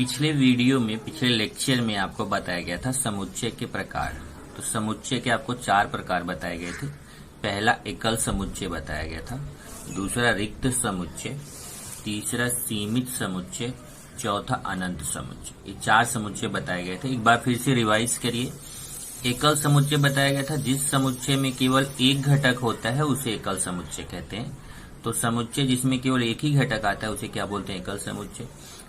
पिछले वीडियो में, पिछले लेक्चर में आपको बताया गया था समुच्चय के प्रकार। तो समुच्चय के आपको 4 प्रकार बताए गए थे। पहला एकल समुच्चय बताया गया था, दूसरा रिक्त समुच्चय, तीसरा सीमित समुच्चय, चौथा अनंत समुच्चय। ये 4 समुच्चय बताए गए थे। एक बार फिर से रिवाइज करिए। एकल समुच्चय बताया गया था जिस समुच्चय में केवल एक घटक होता है उसे एकल समुच्चय कहते हैं। तो समुच्चय जिसमें केवल एक ही घटक आता है उसे क्या बोलते हैं? एकल समुच्चय।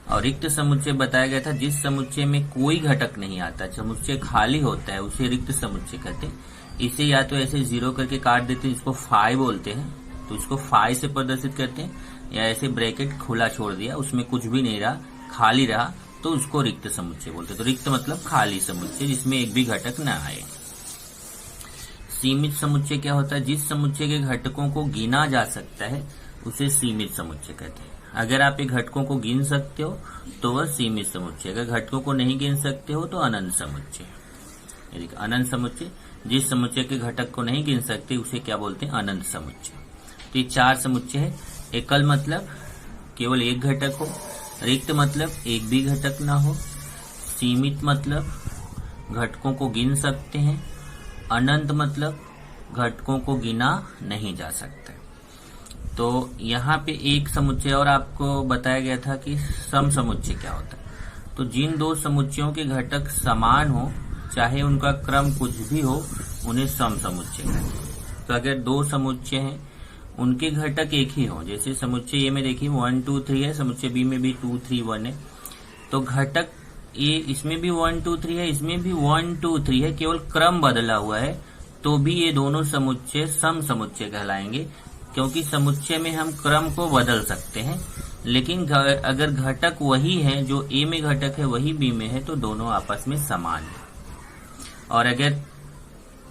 और रिक्त समुच्चय बताया गया था जिस समुच्चय में कोई घटक नहीं आता, समुच्चय खाली होता है, उसे रिक्त समुच्चय कहते हैं। इसे या तो ऐसे 0 करके काट देते हैं, इसको फाई बोलते हैं, तो इसको फाई से प्रदर्शित करते हैं, या ऐसे ब्रैकेट खुला छोड़ दिया, उसमें कुछ भी नहीं रहा, खाली रहा, तो उसको रिक्त समुच्चय बोलते हैं। तो रिक्त मतलब खाली समुच्चय जिसमें एक भी घटक न आए। सीमित समुच्चय क्या होता है? जिस समुच्चय के घटकों को गिना जा सकता है उसे सीमित समुच्चय कहते हैं। अगर आप एक घटकों को गिन सकते हो तो वह सीमित समुच्चय, अगर घटकों को नहीं गिन सकते हो तो अनंत समुच्चय। अनंत समुच्चय, जिस समुच्चय के घटक को नहीं गिन सकते उसे क्या बोलते हैं? अनंत समुच्चय। तो ये 4 समुच्चय है। एकल मतलब केवल एक घटक हो, रिक्त मतलब एक भी घटक ना हो, सीमित मतलब घटकों को गिन सकते हैं, अनंत मतलब घटकों को गिना नहीं जा सकता। तो यहाँ पे एक समुच्चय और आपको बताया गया था कि सम समुच्चय क्या होता है। तो जिन 2 समुच्चयों के घटक समान हो, चाहे उनका क्रम कुछ भी हो, उन्हें सम समुच्चय कहते हैं। तो अगर 2 समुच्चय हैं, उनके घटक एक ही हो, जैसे समुच्चय ए में देखिए 1 2 3 है, समुच्चय बी में भी 2 3 1 है, तो घटक ए इसमें भी 1 2 3 है, इसमें भी 1 2 3 है, केवल क्रम बदला हुआ है, तो भी ये दोनों समुच्चय सम समुच्चय कहलाएंगे, क्योंकि समुच्चय में हम क्रम को बदल सकते हैं। लेकिन अगर घटक वही है, जो ए में घटक है वही बी में है, तो दोनों आपस में समान है। और अगर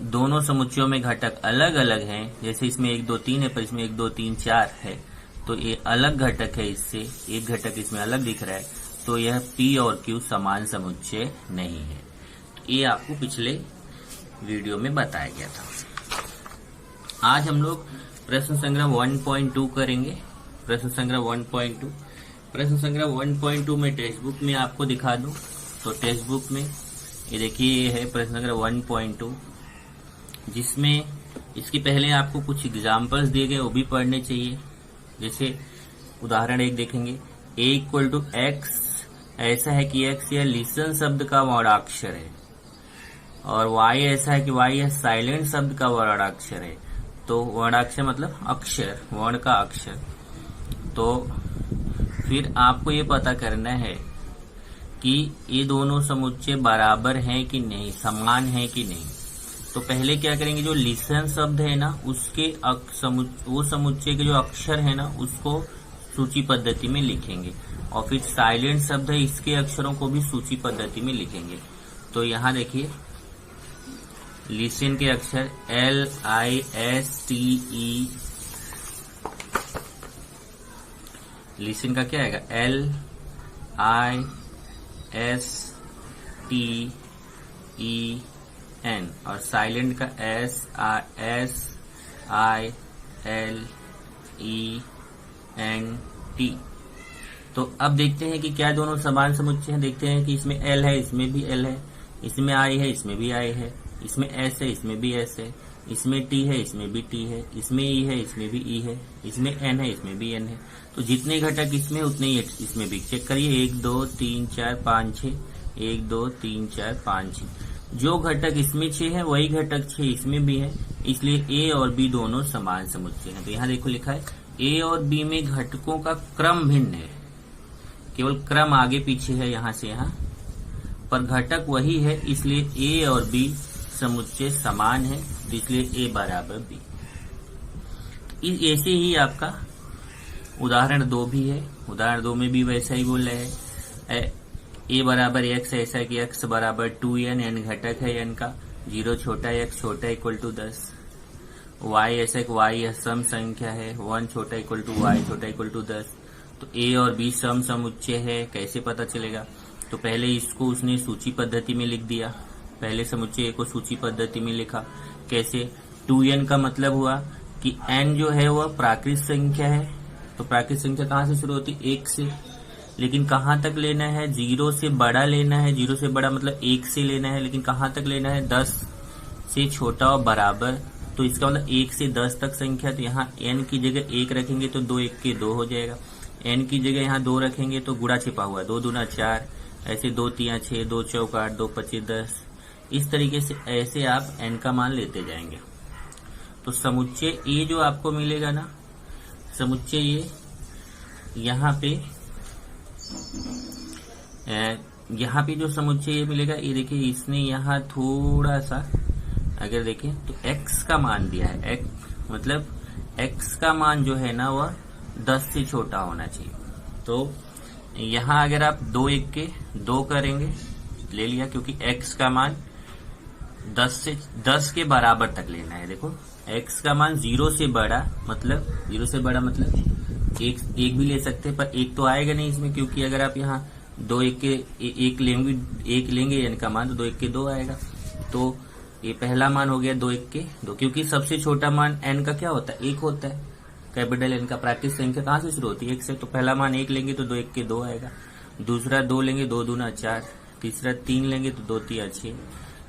दोनों समुच्चयों में घटक अलग अलग हैं, जैसे इसमें 1 2 3 है पर इसमें 1 2 3 4 है, तो ये अलग घटक है, इससे एक घटक इसमें अलग दिख रहा है, तो यह P और Q समान समुच्चय नहीं है। तो ये आपको पिछले वीडियो में बताया गया था। आज हम लोग प्रश्न संग्रह 1.2 करेंगे। प्रश्न संग्रह 1.2, प्रश्न संग्रह 1.2 में टेक्स्ट बुक में आपको दिखा दूं तो टेक्स्ट बुक में ये देखिए, ये है प्रश्न संग्रह 1.2, जिसमें इसके पहले आपको कुछ एग्जाम्पल्स दिए गए, वो भी पढ़ने चाहिए। जैसे उदाहरण 1 देखेंगे, a = x, ऐसा है कि x यह लिसन शब्द का वर्णाक्षर है, और y ऐसा है कि y यह साइलेंट शब्द का वर्णाक्षर है। तो वर्णाक्षर मतलब अक्षर, वर्ण का अक्षर। तो फिर आपको ये पता करना है कि ये दोनों समुच्चय बराबर हैं कि नहीं, समान हैं कि नहीं। तो पहले क्या करेंगे, जो लिसन शब्द है ना, उसके वो समुच्चय के जो अक्षर है ना, उसको सूची पद्धति में लिखेंगे, और फिर साइलेंट शब्द है, इसके अक्षरों को भी सूची पद्धति में लिखेंगे। तो यहाँ देखिए, लिसन के अक्षर LISTE, लिसन का क्या आएगा? LISTEN, और साइलेंट का SILENT। तो अब देखते हैं कि क्या दोनों समान समुच्चय हैं। देखते हैं कि इसमें L है, इसमें भी L है, इसमें I है, इसमें भी I है, इसमें S है, इसमें भी S है, इसमें T है, इसमें भी T है, इसमें E है, इसमें भी E है, इसमें N है, इसमें भी N है। तो जितने घटक इसमें उतने ही इसमें भी। चेक करिए, 1 2 3 4 5 6, 1 2 3 4 5 6। जो घटक इसमें 6 है वही घटक 6 इसमें भी है, इसलिए A और B दोनों समान समुच्चय हैं। तो यहाँ देखो लिखा है, A और B में घटकों का क्रम भिन्न है, केवल क्रम आगे पीछे है यहाँ से यहाँ, पर घटक वही है, इसलिए A और B समुच्चय समान है, तो इसलिए A बराबर B। ऐसे ही आपका उदाहरण 2 भी है। उदाहरण 2 में भी वैसा ही बोल रहे हैं, A बराबर x, ऐसा है कि x बराबर 2n, n घटक है n का, 0 छोटा है, x छोटा = 10। y ऐसा है कि y यह सम संख्या है, 1 छोटा = y छोटा = 10। तो A और B सम समुच्चय है, कैसे पता चलेगा? तो पहले इसको उसने सूची पद्धति में लिख दिया, पहले समुच्चय को सूची पद्धति में लिखा। कैसे? 2n का मतलब हुआ कि n जो है वह प्राकृत संख्या है, तो प्राकृत संख्या कहाँ से शुरू होती है? 1 से। लेकिन कहाँ तक लेना है, 0 से बड़ा लेना है। 0 से बड़ा मतलब 1 से लेना है, लेकिन कहाँ तक लेना है, 10 से छोटा और बराबर। तो इसका मतलब 1 से 10 तक संख्या, तो यहाँ n की जगह 1 रखेंगे तो 2 1 के 2 हो जाएगा। n की जगह यहाँ 2 रखेंगे तो गुणा छिपा हुआ 2 दूना 4, ऐसे 2 3 6, 2 चौक 8, 2 25 10। इस तरीके से ऐसे आप n का मान लेते जाएंगे। तो समुच्चय ए जो आपको मिलेगा ना, समुच्चय ए यहाँ पे जो समुच्चय ये मिलेगा, ये देखिए इसने यहाँ थोड़ा सा अगर देखें तो x का मान दिया है। x मतलब x का मान जो है ना वह 10 से छोटा होना चाहिए। तो यहाँ अगर आप 2 1 के 2 करेंगे, ले लिया, क्योंकि x का मान 10 के बराबर तक लेना है। देखो x का मान 0 से बड़ा मतलब एक भी ले सकते हैं, पर एक तो आएगा नहीं इसमें, क्योंकि अगर आप यहाँ 2 1 के 1 लेंगे n का मान, तो 2 1 के 2 आएगा। तो ये पहला मान हो गया 2 1 के 2, क्योंकि सबसे छोटा मान n का क्या होता है, 1 होता है। कैपिटल n का प्राकृत संख्या कहाँ से शुरू होती है, 1 से। तो पहला मान 1 लेंगे तो 2 1 के 2 आएगा। दूसरा 2 लेंगे 2 दूना 4, तीसरा 3 लेंगे तो 2 3 6,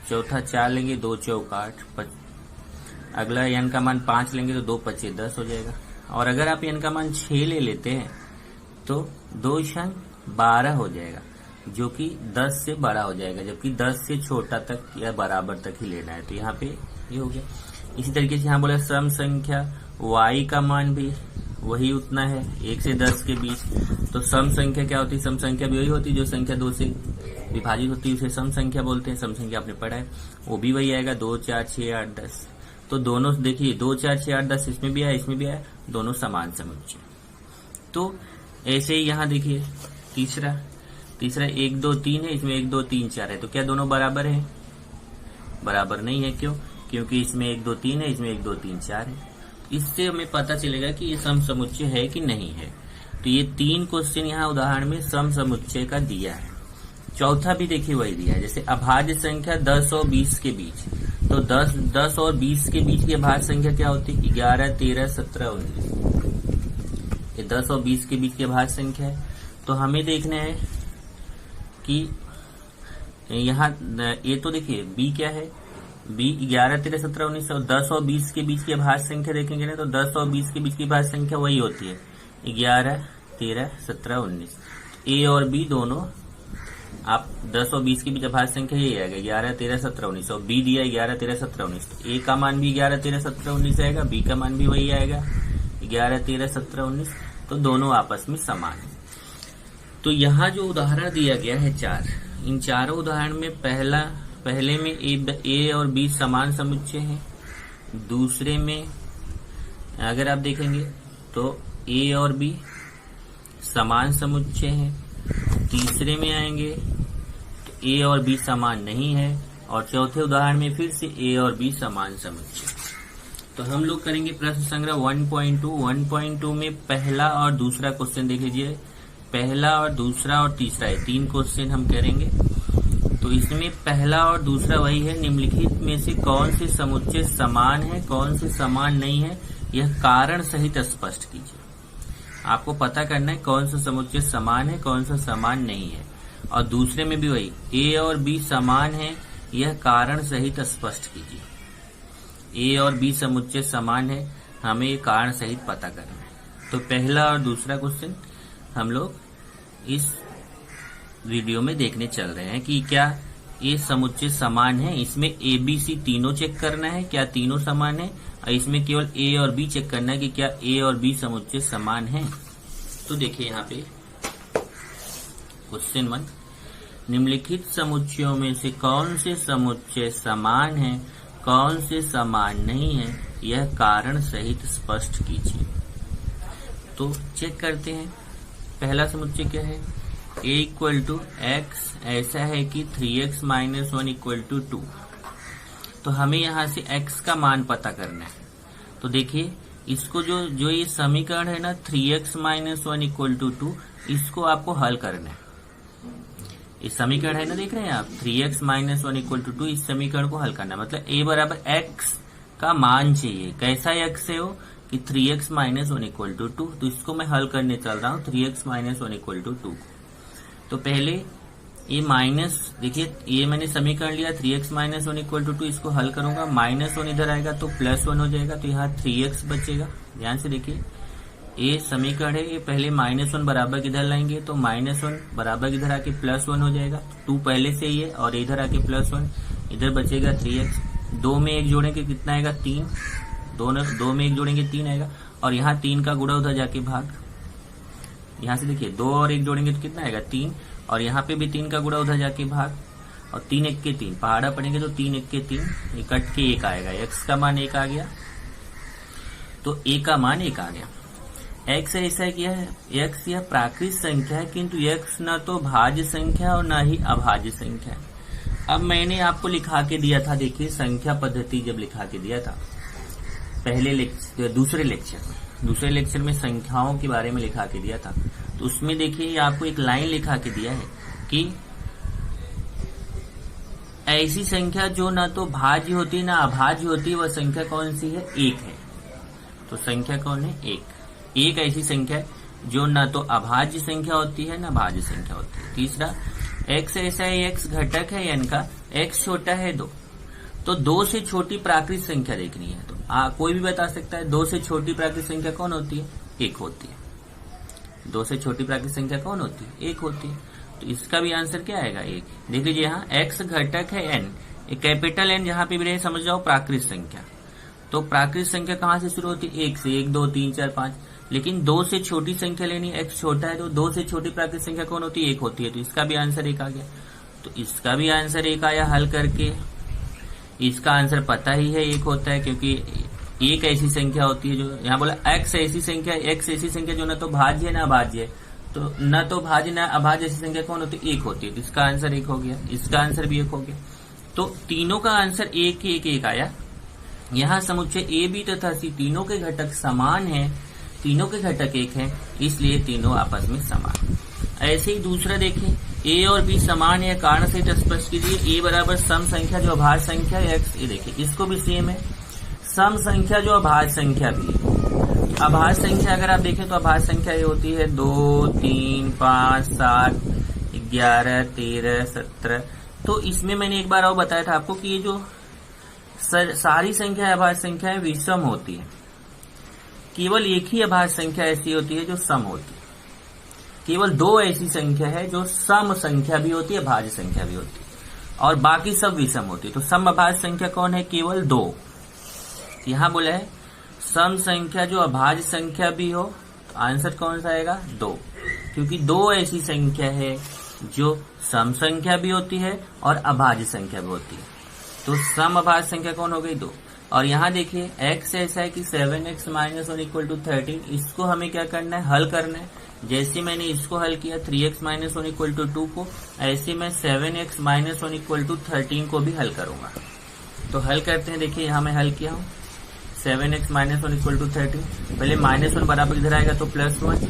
चौथा 4 लेंगे 2 चौक 8, अगला n का मान 5 लेंगे तो 2 25 10 हो जाएगा। और अगर आप n का मान 6 ले लेते हैं तो 2 छंग 12 हो जाएगा, जो कि 10 से बड़ा हो जाएगा, जबकि 10 से छोटा तक या बराबर तक ही लेना है। तो यहाँ पे ये हो गया। इसी तरीके से यहाँ बोला सम संख्या y का मान भी वही उतना है, 1 से 10 के बीच। तो सम संख्या क्या होती है, सम संख्या भी वही होती है जो संख्या 2 से विभाजित होती है, उसे सम संख्या बोलते हैं। सम संख्या आपने पढ़ा है, वो भी वही आएगा, 2 4 6 8 10। तो दोनों देखिए 2 4 6 8 10 इसमें भी आया, इसमें भी आया, दोनों समान समुच्चय। तो ऐसे ही यहाँ देखिए तीसरा 1 2 3 है, इसमें 1 2 3 4 है। तो क्या दोनों बराबर है, बराबर नहीं है। क्यों, क्योंकि इसमें 1 2 3 है, इसमें 1 2 3 4 है। इससे हमें पता चलेगा कि ये सम समुच्चय है कि नहीं है। तो ये 3 क्वेश्चन यहाँ उदाहरण में सम समुच्चय का दिया है। चौथा भी देखिए वही दिया है, जैसे अभाज्य संख्या 10 और 20 के बीच। तो 10 और 20 के बीच की अभाज्य संख्या क्या होती है, 11 13 17 19। ये 10 और 20 के बीच की अभाज्य संख्या है। तो हमें देखना है कि यहाँ ये तो देखिए b क्या है, b 11 13 17 19। और 10 और 20 के बीच की अभाज्य संख्या देखेंगे ना, तो 10 और 20 के बीच की अभाज्य संख्या वही होती है, 11 13 17 19। a और b दोनों आप 10 और 20 के बीच अभाज्य संख्या यही आएगा, 11 13 17 19। और b दिया 11 13 17 19, तो a का मान भी 11 13 17 19 आएगा, b का मान भी वही आएगा, 11 13 17 19। तो दोनों आपस में समान है। तो यहाँ जो उदाहरण दिया गया है 4, इन चारों उदाहरण में पहले में a और b समान समुच्चय है। दूसरे में अगर आप देखेंगे तो a और b समान समुच्चय है। तीसरे में आएंगे तो a और b समान नहीं है। और चौथे उदाहरण में फिर से a और b समान समुच्चय। तो हम लोग करेंगे प्रश्न संग्रह 1.2 में पहला और दूसरा क्वेश्चन देख लीजिए। पहला और दूसरा और तीसरा है 3 क्वेश्चन हम करेंगे। तो इसमें पहला और दूसरा वही है, निम्नलिखित में से कौन से समुच्चय समान है, कौन से समान नहीं है, यह कारण सहित स्पष्ट कीजिए। आपको पता करना है कौन सा समुच्चय समान है, कौन सा समान नहीं है। और दूसरे में भी वही, a और b समान है, यह कारण सहित स्पष्ट कीजिए। a और b समुच्चय समान है, हमें ये कारण सहित पता करना है। तो पहला और दूसरा क्वेश्चन हम लोग इस वीडियो में देखने चल रहे हैं कि क्या ये समुच्चय समान है। इसमें a b c तीनों चेक करना है, क्या तीनों समान है, और इसमें केवल a और b चेक करना है कि क्या a और b समुच्चय समान है। तो देखिए यहाँ पे क्वेश्चन 1, निम्नलिखित समुच्चयों में से कौन से समुच्चय समान है, कौन से समान नहीं है, यह कारण सहित स्पष्ट कीजिए। तो चेक करते हैं। पहला समुच्चय क्या है, a = x ऐसा है कि 3x - 1 = 2। तो हमें यहाँ से x का मान पता करना है। तो देखिए इसको जो ये समीकरण है ना 3x - 1 = 2, इसको आपको हल करना है। इस समीकरण है ना, देख रहे हैं आप, 3x - 1 = 2, इस समीकरण को हल करना है। मतलब a बराबर x का मान चाहिए। कैसा x है वो कि 3x - 1 = 2। तो इसको मैं हल करने चल रहा हूँ, 3x - 1 = 2। तो पहले ये माइनस, देखिए ये मैंने समीकरण लिया 3x माइनस 1 इक्वल टू 2, इसको हल करूंगा, -1 इधर आएगा तो +1 हो जाएगा, तो यहाँ 3x बचेगा। ध्यान से देखिए ये समीकरण है, ये पहले -1 बराबर किधर लाएंगे तो -1 बराबर किधर आके +1 हो जाएगा, 2 पहले से ही है और इधर आके +1, इधर बचेगा 3x। 2 में 1 जोड़ेंगे कितना आएगा 3, 2 में 1 जोड़ेंगे 3 आएगा, और यहाँ 3 का गुणा उधर जाके भाग। यहाँ से देखिए 2 और 1 जोड़ेंगे तो कितना आएगा 3, और यहाँ पे भी 3 का गुणा उधर जाके भाग, और 3 1 के 3 पहाड़ा पड़ेंगे तो 3 1 के 3, ये कट के 1 आएगा, x का मान 1 आ गया, तो a का मान 1 आ गया। x ऐसा क्या है, x यह प्राकृत संख्या है, किंतु x न तो भाज्य संख्या और न ही अभाज्य संख्या है। अब मैंने आपको लिखा के दिया था, देखिए संख्या पद्धति जब लिखा के दिया था पहले दूसरे लेक्चर में संख्याओं के बारे में लिखा के दिया था, तो उसमें देखिए आपको एक लाइन लिखा के दिया है कि ऐसी संख्या जो न तो भाज्य होती न अभाज्य होती, वह संख्या कौन सी है, 1 है। तो संख्या कौन है, 1। एक ऐसी संख्या है जो न तो अभाज्य संख्या होती है न भाज्य संख्या होती है। तीसरा, x ऐसा है, x घटक है n का, x छोटा है 2, तो 2 से छोटी प्राकृत संख्या देखनी है, तो कोई भी बता सकता है 2 से छोटी प्राकृत संख्या कौन होती है, 1 होती है। 2 से छोटी प्राकृत संख्या कौन होती है, 1 होती है, तो इसका भी आंसर क्या आएगा, 1। देख लीजिए यहाँ x घटक है n, एक कैपिटल N जहाँ पे भी रहे समझ जाओ प्राकृत संख्या, तो प्राकृत संख्या कहाँ से शुरू होती है, 1 से, 1 2 3 4 5, लेकिन 2 से छोटी संख्या लेनी, x छोटा है तो 2 से छोटी प्राकृत संख्या कौन होती है, 1 होती है, तो इसका भी आंसर 1 आ गया। तो इसका भी आंसर 1 आया हल करके। इसका आंसर पता ही है 1 होता है, क्योंकि एक ऐसी संख्या होती है जो यहाँ बोला x ऐसी संख्या जो न तो भाज्य है न अभाज्य है, तो न तो भाज्य न अभाज्य ऐसी संख्या कौन होती है, 1 होती है, तो इसका आंसर 1 हो गया, इसका आंसर भी 1 हो गया। तो तीनों का आंसर 1 1 1 आया। यहाँ समुच्चय ए बी तथा सी तीनों के घटक समान है, तीनों के घटक 1 है, इसलिए तीनों आपस में समान। ऐसे ही दूसरा देखें, ए और बी समान है, कारण सहित स्पष्ट कीजिए। ए बराबर सम संख्या जो अभाज्य संख्या है x, ये देखिए इसको भी सेम है, सम संख्या जो अभाज्य संख्या भी है। अभाज्य संख्या अगर आप देखें तो अभाज्य संख्या ये होती है 2 3 5 7 11 13 17। तो इसमें मैंने एक बार और बताया था आपको कि ये जो सारी संख्या अभाज्य संख्या है विषम होती है, केवल एक ही अभाज्य संख्या ऐसी होती है जो सम होती है। केवल 2 ऐसी संख्या है जो सम संख्या भी होती है, भाज्य संख्या भी होती है, और बाकी सब विषम होती है। तो सम अभाज्य संख्या कौन है, केवल 2। यहाँ बोला है सम संख्या जो अभाज्य संख्या भी हो, तो आंसर कौन सा आएगा, 2, क्योंकि 2 ऐसी संख्या है जो सम संख्या भी होती है और अभाज्य संख्या भी होती है। तो सम अभाज्य संख्या कौन हो गई, 2। और यहाँ देखिए x ऐसा है कि 7x माइनस 1 इक्वल टू 13, इसको हमें क्या करना है, हल करना है। जैसे मैंने इसको हल किया 3x माइनस 1 इक्वल टू 2 को, ऐसे मैं 7x माइनस 1 इक्वल टू 13 को भी हल करूंगा। तो हल करते हैं, देखिए यहाँ मैं हल किया हूँ 7x माइनस 1 इक्वल टू 13, पहले -1 बराबर इधर आएगा तो +1,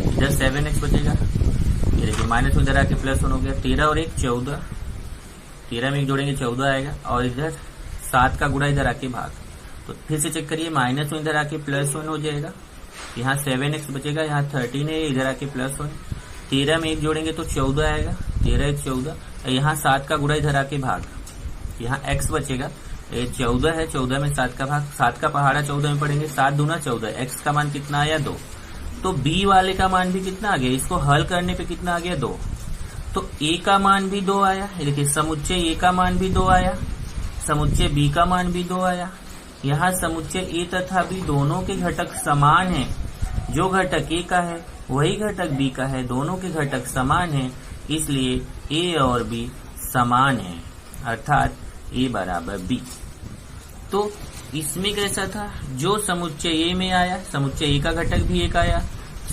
इधर 7x बचेगा, ये देखिए -1 इधर आके +1 हो गया, 13 और 1 14, 13 में 1 जोड़ेंगे 14 आएगा, और इधर 7 का गुणा इधर आके भाग। तो फिर से चेक करिए, -1 इधर आके +1 हो जाएगा, यहाँ 7x बचेगा, यहाँ 13 है, इधर आके +1, 13 में 1 जोड़ेंगे तो 14 आएगा, 13 1 14, यहाँ 7 का गुणा इधर आके भाग, यहाँ x बचेगा, ये 14 है, 14 में 7 का भाग, 7 का पहाड़ा 14 में पड़ेंगे, 7 दूना 14, x का मान कितना आया, 2। तो b वाले का मान भी कितना आ गया, इसको हल करने पे कितना आ गया, 2। तो a का मान भी 2 आया, देखिए समुच्चय a का मान भी 2 आया, समुच्चय b का मान भी 2 आया। यहाँ समुच्चय a तथा b दोनों के घटक समान हैं, जो घटक a का है वही घटक b का है, दोनों के घटक समान हैं, इसलिए a और b समान हैं, अर्थात a बराबर b। तो इसमें कैसा था, जो समुच्चय a में आया, समुच्चय a का घटक भी 1 आया,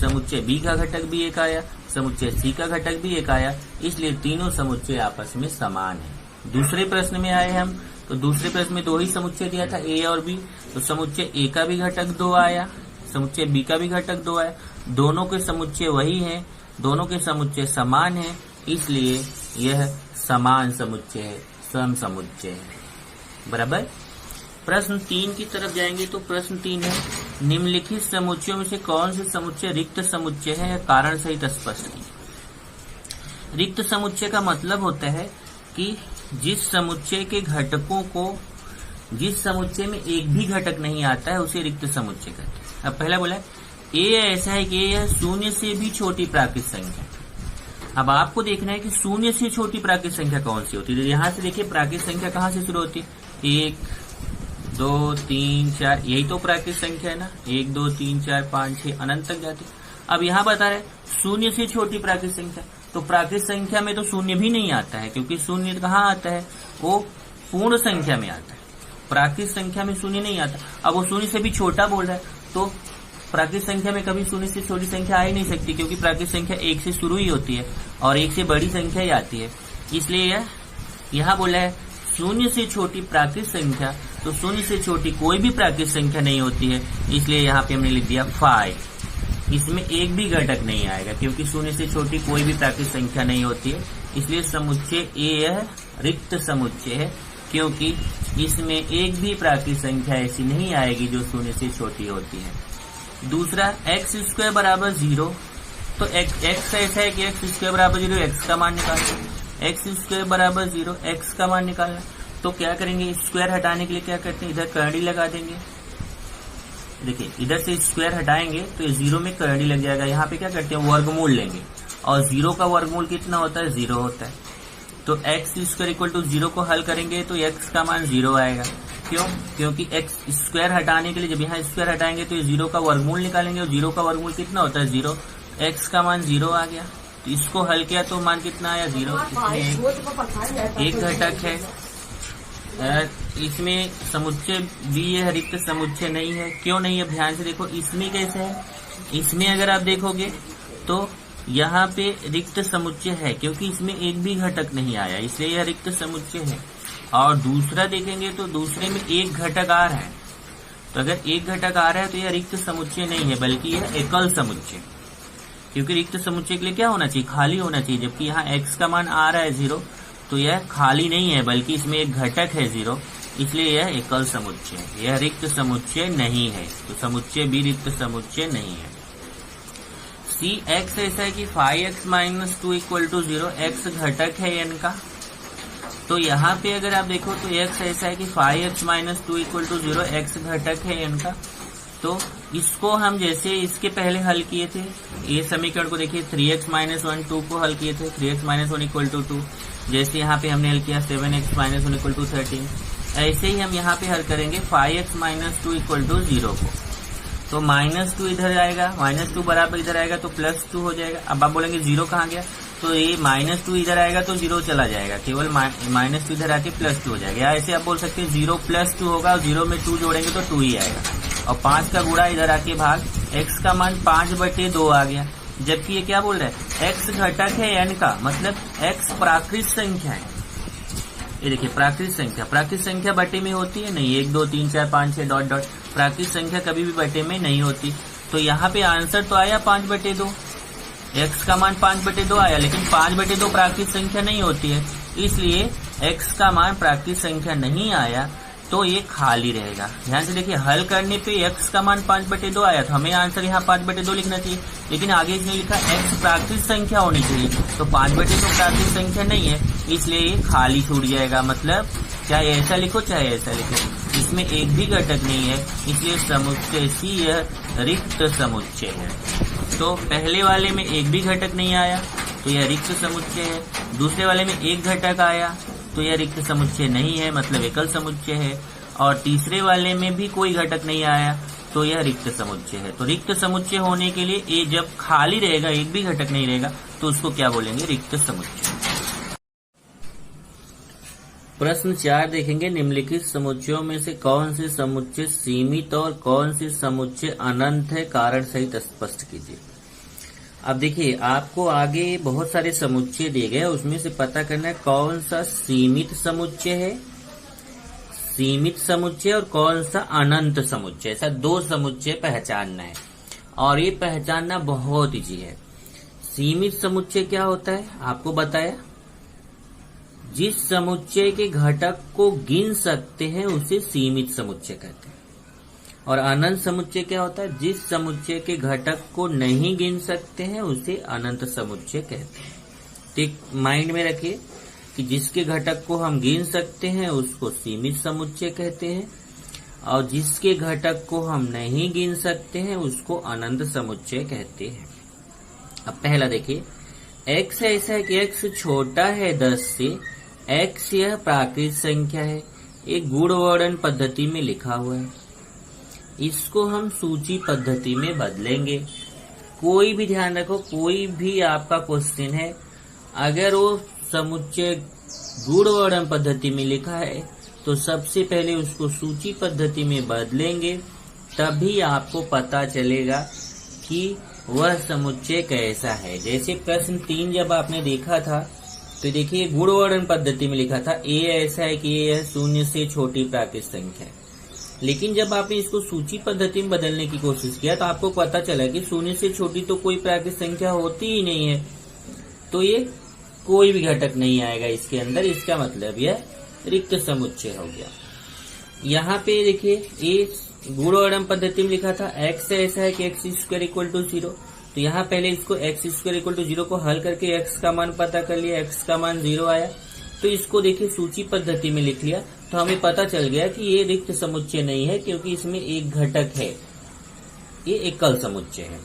समुच्चय b का घटक भी 1 आया, समुच्चय c का घटक भी 1 आया, इसलिए तीनों समुच्चय आपस में समान है। दूसरे प्रश्न में आए हम, तो दूसरे प्रश्न में 2 ही समुच्चय दिया था, a और b, तो समुच्चय a का भी घटक 2 आया, समुच्चय b का भी घटक 2 आया, दोनों के समुच्चय वही हैं, दोनों के समुच्चय समान हैं, इसलिए यह समान समुच्चय है, सम समुच्चय है। बराबर। प्रश्न 3 की तरफ जाएंगे तो प्रश्न 3 है, निम्नलिखित समुच्चयों में से कौन से समुच्चय रिक्त समुच्चय है, कारण सहित स्पष्ट कीजिए। रिक्त समुच्चय का मतलब होता है कि जिस समुच्चय के घटकों को, जिस समुच्चय में एक भी घटक नहीं आता है उसे रिक्त समुच्चय कहते हैं। अब पहला बोला ए ऐसा है कि यह शून्य से भी छोटी प्राकृत संख्या। अब आपको देखना है कि शून्य से छोटी प्राकृत संख्या कौन सी होती है। यहां से देखिए प्राकृत संख्या कहां से शुरू होती है, 1 2 3 4, यही तो प्राकृत संख्या है ना, 1 2 3 4 5 6 अनंत तक जाती है। अब यहाँ बता रहे शून्य से छोटी प्राकृत संख्या, तो प्राकृत संख्या में तो शून्य भी नहीं आता है, क्योंकि शून्य कहाँ आता है, वो पूर्ण संख्या में आता है। प्राकृत संख्या में शून्य नहीं आता। अब वो शून्य से भी छोटा बोल रहा है, तो प्राकृत संख्या में कभी शून्य से छोटी संख्या आ ही नहीं सकती, क्योंकि प्राकृत संख्या 1 से शुरू ही होती है और 1 से बड़ी संख्या ही आती है। इसलिए यहाँ बोला है शून्य से छोटी प्राकृत संख्या, तो शून्य से छोटी कोई भी प्राकृत संख्या नहीं होती है, इसलिए यहाँ पे हमने लिख दिया 5। इसमें एक भी घटक नहीं आएगा, क्योंकि शून्य से छोटी कोई भी प्राकृत संख्या नहीं होती है, इसलिए समुच्चय ए यह रिक्त समुच्चय है, क्योंकि इसमें एक भी प्राकृत संख्या ऐसी नहीं आएगी जो शून्य से छोटी होती है। दूसरा एक्स स्क्वायर बराबर 0, तो एक्स ऐसा है कि एक्स स्क्वायर बराबर 0, एक्स का मान निकालना। एक्स स्क्वायर बराबर 0, एक्स का मान निकालना, तो क्या करेंगे, स्क्वायर हटाने के लिए क्या करते हैं, इधर करड़ी लगा देंगे। देखिए इधर से स्क्वायर हटाएंगे तो 0 में करड़ी लग जाएगा। यहाँ पे क्या करते हैं, वर्गमूल लेंगे, और 0 का वर्गमूल कितना होता है, 0 होता है। तो एक्स स्क्वायर इक्वल टू 0 को हल करेंगे तो एक्स का मान 0 आएगा। क्यों, क्योंकि एक्स स्क्वायर हटाने के लिए जब यहाँ स्क्वायर हटाएंगे तो 0 का वर्गमूल निकालेंगे, और 0 का वर्गमूल कितना होता है, 0। एक्स का मान 0 आ गया, तो इसको हल किया तो मान कितना आया, 0। इसमें एक घटक है, इसमें समुच्चय भी यह रिक्त समुच्चय नहीं है। क्यों नहीं है, ध्यान से देखो, इसमें कैसे है, इसमें अगर आप देखोगे तो यहाँ पे रिक्त समुच्चय है, क्योंकि इसमें एक भी घटक नहीं आया, इसलिए यह रिक्त समुच्चय है। और दूसरा देखेंगे तो दूसरे में एक घटक आ रहा है, तो अगर एक घटक आ रहा है तो यह रिक्त समुच्चय नहीं है, बल्कि यह एकल समुच्चय, क्योंकि रिक्त समुच्चय के लिए क्या होना चाहिए, खाली होना चाहिए। जबकि यहाँ एक्स का मान आ रहा है 0, तो यह खाली नहीं है, बल्कि इसमें एक घटक है 0, इसलिए यह एकल समुच्चय है, यह रिक्त समुच्चय नहीं है। तो समुच्चय भी रिक्त समुच्चय नहीं है। सी एक्स ऐसा है कि 5x - 2 = 0, एक्स घटक है n का। तो यहाँ पे अगर आप देखो तो x ऐसा है कि 5x - 2 = 0, एक्स घटक है n का। तो इसको हम जैसे इसके पहले हल किए थे, ये समीकरण को देखिए, 3x - 1 2 को हल किए थे, 3x - 1 = 2। जैसे यहाँ पे हमने हल किया 7x - 1 = 13, ऐसे ही हम यहाँ पे हल करेंगे 5x - 2 = 0 को। तो -2 इधर आएगा, -2 बराबर इधर आएगा तो +2 हो जाएगा। अब आप बोलेंगे 0 कहाँ गया, तो ये -2 इधर आएगा तो 0 चला जाएगा, केवल -2 इधर आके +2 हो जाएगा। या ऐसे आप बोल सकते हैं 0 + 2 होगा, और 0 में 2 जोड़ेंगे तो 2 ही आएगा। और 5 का गुणा इधर आके भाग, x का मान 5/2 आ गया। जबकि ये क्या बोल रहा है, x घटक है n का, मतलब x प्राकृत संख्या है। ये देखिए प्राकृत संख्या बटे में होती है नहीं, 1 2 3 4 5 6 डॉट डॉट, प्राकृत संख्या कभी भी बटे में नहीं होती। तो यहाँ पे आंसर तो आया 5/2, x का मान 5/2 आया, लेकिन 5/2 प्राकृत संख्या नहीं होती है, इसलिए x का मान प्राकृत संख्या नहीं आया, तो ये खाली रहेगा। ध्यान से देखिए, हल करने पे x का मान 5/2 आया, तो हमें आंसर यहाँ 5/2 लिखना चाहिए, लेकिन आगे इसने लिखा x प्राकृत संख्या होनी चाहिए, तो 5/2 प्राकृत संख्या नहीं है, इसलिए ये खाली छूट जाएगा। मतलब चाहे ऐसा लिखो चाहे ऐसा लिखो, इसमें एक भी घटक नहीं है, इसलिए समुच्चय सी यह रिक्त समुच्चय है। तो पहले वाले में एक भी घटक नहीं आया तो यह रिक्त समुच्चय है, दूसरे वाले में एक घटक आया तो यह रिक्त समुच्चय नहीं है, मतलब एकल समुच्चय है, और तीसरे वाले में भी कोई घटक नहीं आया तो यह रिक्त समुच्चय है। तो रिक्त समुच्चय होने के लिए ये जब खाली रहेगा, एक भी घटक नहीं रहेगा, तो उसको क्या बोलेंगे, रिक्त समुच्चय। प्रश्न 4 देखेंगे, निम्नलिखित समुच्चयों में से कौन से समुच्चय सीमित और कौन से समुच्चय अनंत है, कारण सहित स्पष्ट कीजिए। अब देखिए, आपको आगे बहुत सारे समुच्चय दिए गए, उसमें से पता करना है कौन सा सीमित समुच्चय है, सीमित समुच्चय, और कौन सा अनंत समुच्चय। ऐसा 2 समुच्चय पहचानना है, और ये पहचानना बहुत इजी है। सीमित समुच्चय क्या होता है, आपको बताया, जिस समुच्चय के घटक को गिन सकते हैं उसे सीमित समुच्चय कहते हैं। और अनंत समुच्चय क्या होता है, जिस समुच्चय के घटक को नहीं गिन सकते हैं उसे अनंत समुच्चय कहते हैं। तो माइंड में रखिए कि जिसके घटक को हम गिन सकते हैं उसको सीमित समुच्चय कहते हैं, और जिसके घटक को हम नहीं गिन सकते हैं उसको अनंत समुच्चय कहते हैं। अब पहला देखिए, x ऐसा है कि x छोटा है 10 से, x यह प्राकृत संख्या है, एक गुणवर्णन पद्धति में लिखा हुआ है। इसको हम सूची पद्धति में बदलेंगे। कोई भी ध्यान रखो, कोई भी आपका क्वेश्चन है, अगर वो समुच्चय गुणवर्णन पद्धति में लिखा है तो सबसे पहले उसको सूची पद्धति में बदलेंगे, तभी आपको पता चलेगा कि वह समुच्चय कैसा है। जैसे प्रश्न 3 जब आपने देखा था तो देखिए गुणवर्णन पद्धति में लिखा था a ऐसा है कि यह 0 से छोटी प्राकृत संख्या है, लेकिन जब आपने इसको सूची पद्धति में बदलने की कोशिश किया तो आपको पता चला कि 0 से छोटी तो कोई प्राकृत संख्या होती ही नहीं है, तो ये कोई भी घटक नहीं आएगा इसके अंदर। इसका मतलब यह रिक्त समुच्चय हो गया। यहाँ पे देखिए ए गुणवर्णन पद्धति में लिखा था x ऐसा है कि x² = 0, तो यहाँ पहले इसको x² = 0 को हल करके x का मान पता कर लिया, x का मान 0 आया, तो इसको देखिए सूची पद्धति में लिख लिया, तो हमें पता चल गया कि ये रिक्त समुच्चय नहीं है क्योंकि इसमें एक घटक है, ये एकल समुच्चय है।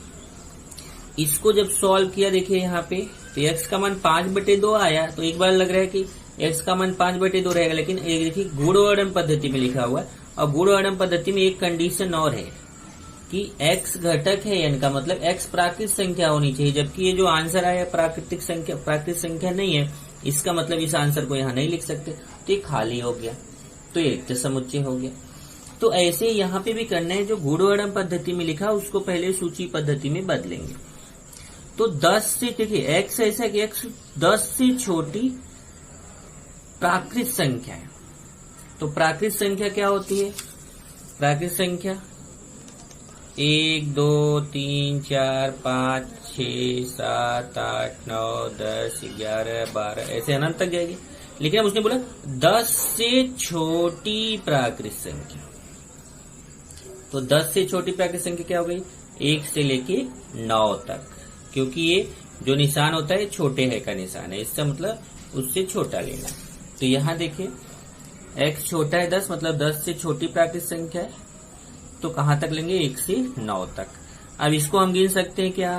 इसको जब सॉल्व किया देखिए यहाँ पे तो x का मान 5/2 आया, तो एक बार लग रहा है कि x का मान 5/2 रहेगा, लेकिन एक देखिए गुणवर्णन पद्धति में लिखा हुआ है, और गुणवर्णन पद्धति में एक कंडीशन और है कि x घटक है, n का मतलब x प्राकृत संख्या होनी चाहिए, जबकि ये जो आंसर आया प्राकृत संख्या नहीं है, इसका मतलब इस आंसर को यहाँ नहीं लिख सकते, तो ये खाली हो गया, तो ये रिक्त समुच्चय हो गया। तो ऐसे यहाँ पे भी करना है, जो गुणवर्णन पद्धति में लिखा उसको पहले सूची पद्धति में बदलेंगे। तो 10 से देखिए x ऐसा कि x 10 से छोटी प्राकृत संख्या है, तो प्राकृत संख्या क्या होती है? प्राकृत संख्या 1 2 3 4 5 6 7 8 9 10 11 12 ऐसे अनंत तक जाएगी, लेकिन अब उसने बोला 10 से छोटी प्राकृत संख्या, तो 10 से छोटी प्राकृत संख्या क्या हो गई? 1 से लेके 9 तक, क्योंकि ये जो निशान होता है छोटे है का निशान है, इसका मतलब उससे छोटा लेना। तो यहाँ देखिए x छोटा है 10, मतलब 10 से छोटी प्राकृत संख्या है, तो कहाँ तक लेंगे? 1 से 9 तक। अब इसको हम गिन सकते हैं क्या?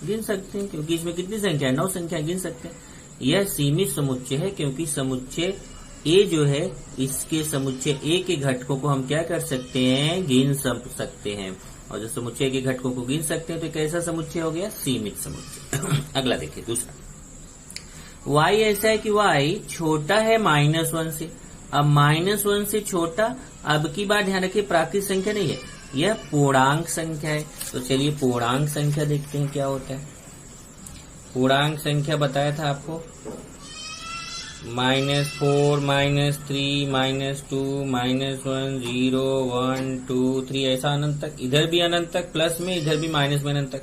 गिन सकते हैं, क्योंकि इसमें कितनी संख्या है? 9 संख्या गिन सकते हैं। यह सीमित समुच्चय है, क्योंकि समुच्चय a जो है इसके समुच्चय a के घटकों को हम क्या कर सकते हैं? गिन सकते हैं, और जो समुच्चय के घटकों को गिन सकते हैं तो कैसा समुच्चय हो गया? सीमित समुच्चय। अगला देखिए दूसरा, y ऐसा है कि y छोटा है -1 से। अब -1 से छोटा, अब की बार ध्यान रखिए प्राकृत संख्या नहीं है, यह पूर्णांक संख्या है। तो चलिए पूर्णांक संख्या देखते हैं क्या होता है। पूर्णांक संख्या बताया था आपको, -4 -3 -2 -1 0 1 2 3 ऐसा अनंत तक, इधर भी अनंत तक प्लस में, इधर भी माइनस में अनंत तक।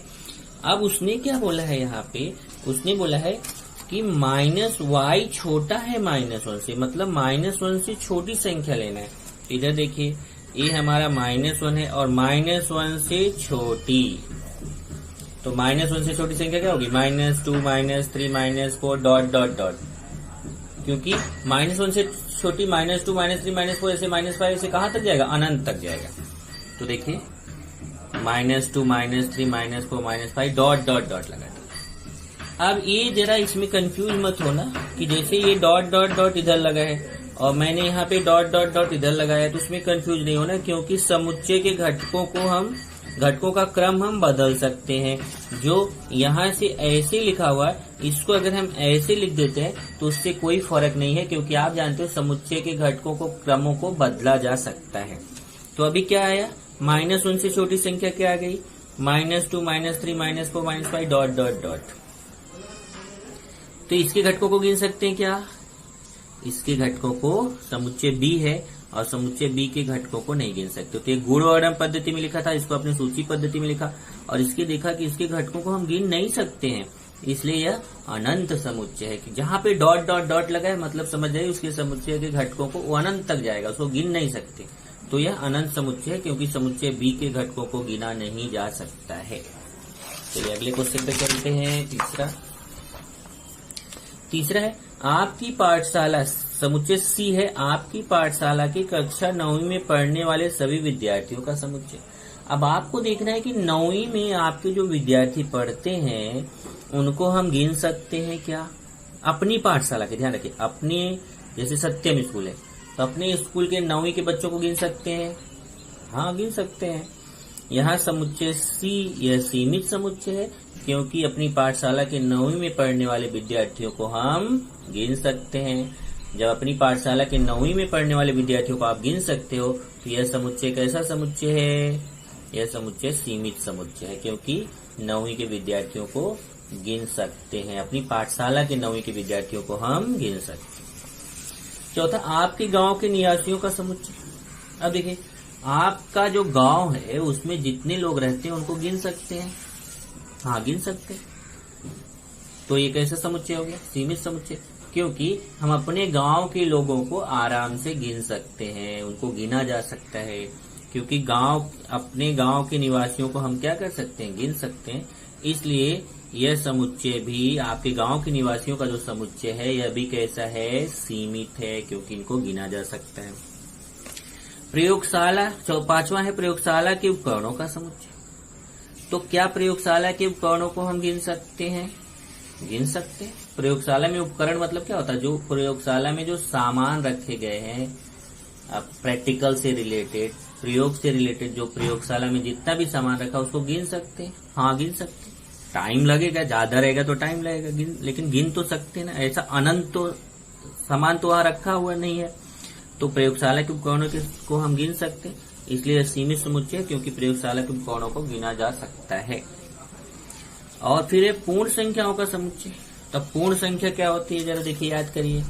अब उसने क्या बोला है यहाँ पे? उसने बोला है कि -y छोटा है -1 से, मतलब -1 से छोटी संख्या लेना है। इधर देखिए ये हमारा -1 है और -1 से छोटी, तो -1 से छोटी संख्या क्या होगी? -2 -3 -4 डॉट डॉट डॉट, क्योंकि -1 से छोटी -2 -3 -4 ऐसे -5 ऐसे कहाँ तक जाएगा? अनंत तक जाएगा। तो देखिए -2 -3 -4 -5 डॉट डॉट डॉट लगा। अब ये जरा इसमें कंफ्यूज मत होना कि जैसे ये डॉट डॉट डॉट इधर लगा है और मैंने यहाँ पे डॉट डॉट डॉट इधर लगाया है, तो उसमें कंफ्यूज नहीं होना, क्योंकि समुच्चय के घटकों का क्रम हम बदल सकते हैं। जो यहाँ से ऐसे लिखा हुआ है, इसको अगर हम ऐसे लिख देते हैं तो उससे कोई फर्क नहीं है, क्योंकि आप जानते हो समुच्चय के घटकों को क्रमों को बदला जा सकता है। तो अभी क्या आया? -1 से छोटी संख्या क्या आ गई? -2 -3 -4 -5 डॉट डॉट डॉट। तो इसके घटकों को गिन सकते हैं क्या? इसके घटकों को, समुच्चय B है और समुच्चय B के घटकों को नहीं गिन सकते। तो ये गुणवर्णन पद्धति में लिखा था, इसको अपने सूची पद्धति में लिखा और इसके देखा कि इसके घटकों को हम गिन नहीं सकते हैं, इसलिए यह अनंत समुच्चय है। कि जहां पे डॉट डॉट डॉट लगा है मतलब समझ जाइए उसके समुच्चय के घटकों को वो अनंत तक जाएगा, उसको गिन नहीं सकते। तो यह अनंत समुच्चय है, क्योंकि समुच्चय B के घटकों को गिना नहीं जा सकता है। चलिए अगले क्वेश्चन पे चलते हैं। तीसरा, तीसरा है आपकी पाठशाला, समुच्चय सी है आपकी पाठशाला की कक्षा 9वीं में पढ़ने वाले सभी विद्यार्थियों का समुच्चय। अब आपको देखना है कि 9वीं में आपके जो विद्यार्थी पढ़ते हैं उनको हम गिन सकते हैं क्या? अपनी पाठशाला के, ध्यान रखिए, अपने जैसे सत्यम स्कूल है तो अपने स्कूल के 9वीं के बच्चों को गिन सकते हैं, हाँ गिन सकते हैं। यहाँ समुच्चय सी यह सीमित समुच्चय है क्योंकि अपनी पाठशाला के 9वीं में पढ़ने वाले विद्यार्थियों को हम गिन सकते हैं। जब अपनी पाठशाला के 9वीं में पढ़ने वाले विद्यार्थियों को आप गिन सकते हो तो यह समुच्चय कैसा समुच्चय है? यह समुच्चय सीमित समुच्चय है क्योंकि 9वीं के विद्यार्थियों को गिन सकते हैं, अपनी पाठशाला के 9वीं के विद्यार्थियों को हम गिन सकते हैं। चौथा, आपके गांव के निवासियों का समुच्चय। अब देखिए, आपका जो गांव है उसमें जितने लोग रहते हैं उनको गिन सकते हैं, हाँ गिन सकते हैं। तो ये कैसा समुच्चय हो गया? सीमित समुच्चय, क्योंकि हम अपने गांव के लोगों को आराम से गिन सकते हैं, उनको गिना जा सकता है, क्योंकि अपने गांव के निवासियों को हम क्या कर सकते हैं? गिन सकते हैं। इसलिए यह समुच्चय भी, आपके गांव के निवासियों का जो समुच्चय है यह भी कैसा है? सीमित है, क्योंकि इनको गिना जा सकता है। प्रयोगशाला, पांचवा है प्रयोगशाला के उपकरणों का समुच्चय। तो क्या प्रयोगशाला के उपकरणों को हम गिन सकते हैं? गिन सकते हैं। प्रयोगशाला में उपकरण मतलब क्या होता है? जो प्रयोगशाला में जो सामान रखे गए हैं, प्रैक्टिकल से रिलेटेड, प्रयोग से रिलेटेड, जो प्रयोगशाला में जितना भी सामान रखा उसको गिन सकते हैं, हाँ गिन सकते हैं। टाइम लगेगा, ज्यादा रहेगा तो टाइम लगेगा, लेकिन गिन तो सकते हैं ना। ऐसा अनंत तो सामान तो वहां रखा हुआ नहीं है, तो प्रयोगशाला के उपकरणों को हम गिन सकते हैं। इसलिए सीमित समुच्चय है क्योंकि प्रयोगशाला के उपकरणों को गिना जा सकता है। और फिर पूर्ण संख्याओं का समुच्चय। तब पूर्ण संख्या क्या होती है? जरा देखिए, याद करिए।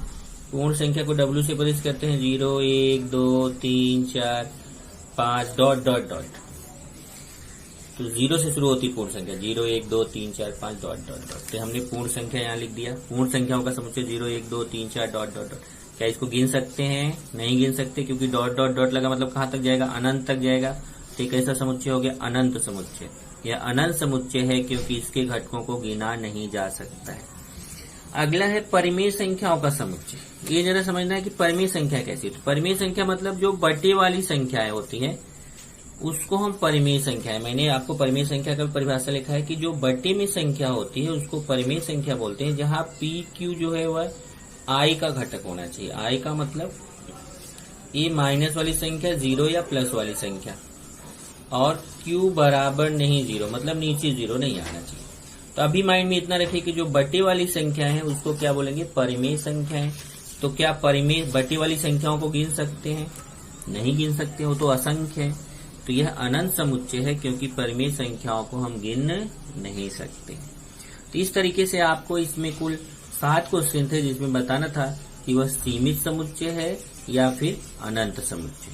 पूर्ण संख्या को W से प्रदर्शित करते हैं 0, 1, 2, 3, 4, 5 डॉट डॉट डॉट। तो 0 से शुरू होती पूर्ण संख्या, 0, 1, 2, 3, 4, 5 डॉट डॉट डॉट। तो हमने पूर्ण संख्या यहाँ लिख दिया। पूर्ण संख्याओं का समुच्चय 0, 1, 2, 3, 4 डॉट डॉट डॉट। क्या इसको गिन सकते हैं? नहीं गिन सकते, क्योंकि डॉट डॉट डॉट लगा मतलब कहाँ तक जाएगा? अनंत तक जाएगा। तो एक ऐसा समुच्चय हो गया अनंत समुच्चय। यह अनंत समुच्चय है क्योंकि इसके घटकों को गिना नहीं जा सकता है। अगला है परिमेय संख्याओं का समुच्चय। ये जरा समझना है कि परिमेय संख्या कैसी है। परिमेय संख्या मतलब जो बटे वाली संख्याएं होती है उसको हम परिमेय संख्या है। मैंने आपको परिमेय संख्या का परिभाषा लिखा है कि जो बटे में संख्या होती है उसको परिमेय संख्या बोलते हैं, जहां PQ जो है वह I का घटक होना चाहिए। I का मतलब ये माइनस वाली संख्या, 0 या प्लस वाली संख्या, और Q बराबर नहीं 0 मतलब नीचे 0 नहीं आना चाहिए। तो अभी माइंड में इतना रखिए कि जो बटे वाली संख्या है उसको क्या बोलेंगे? परिमेय संख्या है। तो क्या परिमेय बटे वाली संख्याओं को गिन सकते हैं? नहीं गिन सकते हो, तो असंख्य है। तो यह अनंत समुच्चय है क्योंकि परिमेय संख्याओं को हम गिन नहीं सकते। तो इस तरीके से आपको इसमें कुल 7 क्वेश्चन थे जिसमें बताना था कि वह सीमित समुच्चय है या फिर अनंत समुच्चय।